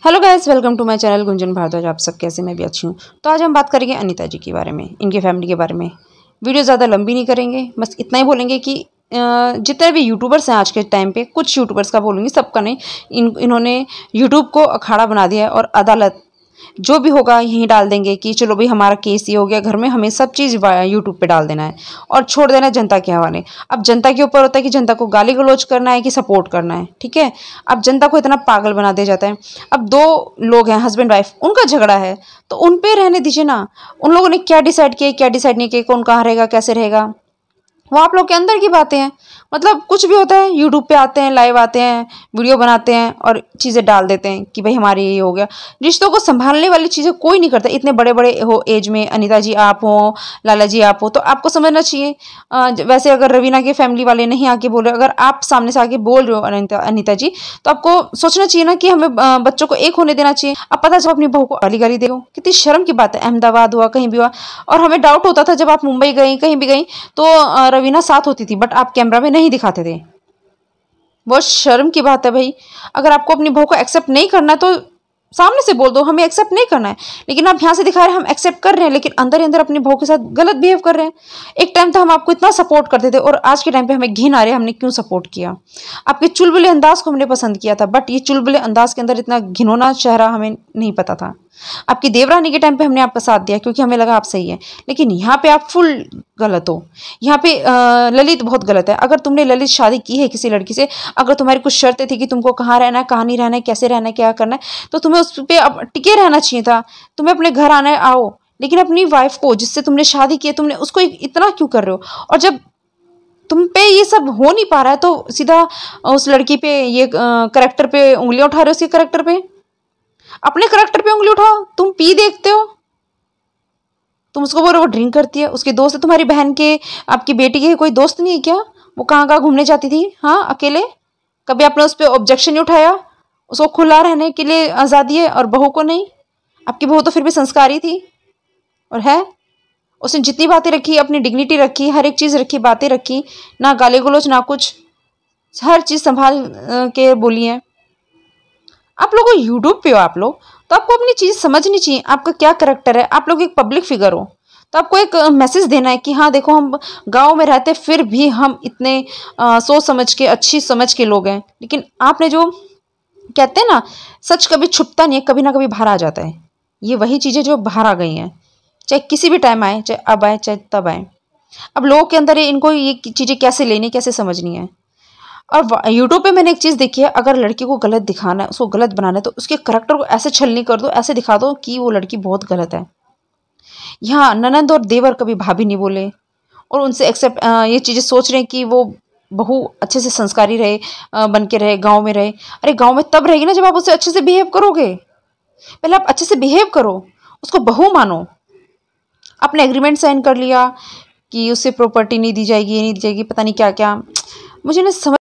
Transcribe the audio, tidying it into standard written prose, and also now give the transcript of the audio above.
Hello guys, welcome to my channel Gunjan Bhardwaj. आप सब कैसे? मैं भी अच्छी हूँ। तो आज हम बात करेंगे अनीता जी के बारे में, इनके फैमिली के बारे में। वीडियो ज़्यादा लंबी नहीं करेंगे, बस इतना ही बोलेंगे कि जितने भी यूट्यूबर्स हैं आज के टाइम पे, कुछ यूट्यूबर्स का बोलूँगी, सबका नहीं, इन्होंने यूट्यूब को अखाड़ा बना दिया है और अदालत जो भी होगा यहीं डाल देंगे कि चलो भाई हमारा केस ये हो गया घर में, हमें सब चीज़ यूट्यूब पे डाल देना है और छोड़ देना है जनता के हवाले। अब जनता के ऊपर होता है कि जनता को गाली गलौज करना है कि सपोर्ट करना है, ठीक है। अब जनता को इतना पागल बना दिया जाता है। अब दो लोग हैं, हस्बैंड वाइफ, उनका झगड़ा है तो उन पे रहने दीजिए ना। उन लोगों ने क्या डिसाइड किया, क्या डिसाइड नहीं किया, कौन कहाँ रहेगा, कैसे रहेगा, वो आप लोग के अंदर की बातें हैं। मतलब कुछ भी होता है यूट्यूब पे आते हैं, लाइव आते हैं, वीडियो बनाते हैं और चीज़ें डाल देते हैं कि भाई हमारे ये हो गया। रिश्तों को संभालने वाली चीज़ें कोई नहीं करता। इतने बड़े बड़े हो एज में, अनीता जी आप हो, लाला जी आप हो, तो आपको समझना चाहिए। वैसे अगर रवीना के फैमिली वाले नहीं आके बोल रहे, अगर आप सामने से आके बोल रहे हो अनीता जी, तो आपको सोचना चाहिए ना कि हमें बच्चों को एक होने देना चाहिए। अब पता जब अपनी बहू को गाली गाली दे, कितनी शर्म की बात है। अहमदाबाद हुआ, कहीं भी हुआ, और हमें डाउट होता था जब आप मुंबई गई, कहीं भी गई, तो रवीना साथ होती थी, बट आप कैमरा में नहीं दिखाते थे। बहुत शर्म की बात है भाई। अगर आपको अपनी बहू को एक्सेप्ट नहीं करना है तो सामने से बोल दो हमें एक्सेप्ट नहीं करना है। लेकिन आप यहाँ से दिखा रहे हैं हम एक्सेप्ट कर रहे हैं, लेकिन अंदर ही अंदर अपनी बहू के साथ गलत बिहेव कर रहे हैं। एक टाइम था हम आपको इतना सपोर्ट करते थे और आज के टाइम पे हमें घिन आ रही है हमने क्यों सपोर्ट किया। आपके चुलबुले अंदाज को हमने पसंद किया था, बट ये चुलबुले अंदाज के अंदर इतना घिनौना चेहरा हमें नहीं पता था। आपकी देवरानी के टाइम पे हमने आपका साथ दिया क्योंकि हमें लगा आप सही है, लेकिन यहाँ पे आप फुल गलत हो। यहाँ पे ललित बहुत गलत है। अगर तुमने ललित शादी की है किसी लड़की से, अगर तुम्हारी कुछ शर्तें थी कि तुमको कहाँ रहना है, कहाँ नहीं रहना है, कैसे रहना है, क्या करना है, तो तुम्हें उस पर अब टिके रहना चाहिए था। तुम्हें अपने घर आना है, आओ, लेकिन अपनी वाइफ को जिससे तुमने शादी की है, तुमने उसको इतना क्यों कर रहे हो? और जब तुम पे ये सब हो नहीं पा रहा है तो सीधा उस लड़की पे, ये करेक्टर पे उंगलियां उठा रहे हो। उसके करेक्टर पे, अपने करेक्टर पे उंगली उठाओ। तुम पी देखते हो, तुम उसको बोलो वो ड्रिंक करती है, उसके दोस्त है, तुम्हारी बहन के, आपकी बेटी के कोई दोस्त नहीं है क्या? वो कहाँ कहाँ घूमने जाती थी, हाँ, अकेले? कभी आपने उस पर ऑब्जेक्शन नहीं उठाया? उसको खुला रहने के लिए आज़ादी है और बहू को नहीं। आपकी बहू तो फिर भी संस्कारी थी और है। उसने जितनी बातें रखी, अपनी डिग्निटी रखी, हर एक चीज़ रखी, बातें रखी, ना गाली गलौज ना कुछ, हर चीज़ संभाल के बोली है। आप लोग यूट्यूब पे हो, आप लोग तो आपको अपनी चीज़ समझनी चाहिए। आपका क्या करेक्टर है, आप लोग एक पब्लिक फिगर हो, तो आपको एक मैसेज देना है कि हाँ देखो हम गांव में रहते फिर भी हम इतने सोच समझ के, अच्छी समझ के लोग हैं। लेकिन आपने जो कहते हैं ना, सच कभी छुपता नहीं है, कभी ना कभी बाहर आ जाता है। ये वही चीज़ें जो बाहर आ गई हैं, चाहे किसी भी टाइम आए, चाहे अब आए, चाहे तब आए। अब लोगों के अंदर इनको ये चीज़ें कैसे लेनी, कैसे समझनी है। और यूट्यूब पे मैंने एक चीज़ देखी है, अगर लड़की को गलत दिखाना है, उसको गलत बनाना है, तो उसके करैक्टर को ऐसे छलनी कर दो, ऐसे दिखा दो कि वो लड़की बहुत गलत है। यहाँ ननंद और देवर कभी भाभी नहीं बोले और उनसे एक्सेप्ट ये चीज़ें सोच रहे हैं कि वो बहू अच्छे से संस्कारी रहे, बन के रहे, गाँव में रहे। अरे गाँव में तब रहेगी ना जब आप उससे अच्छे से बिहेव करोगे। पहले आप अच्छे से बिहेव करो, उसको बहू मानो। आपने एग्रीमेंट साइन कर लिया कि उससे प्रॉपर्टी नहीं दी जाएगी, ये नहीं दी जाएगी, पता नहीं क्या क्या। मुझे ना समझ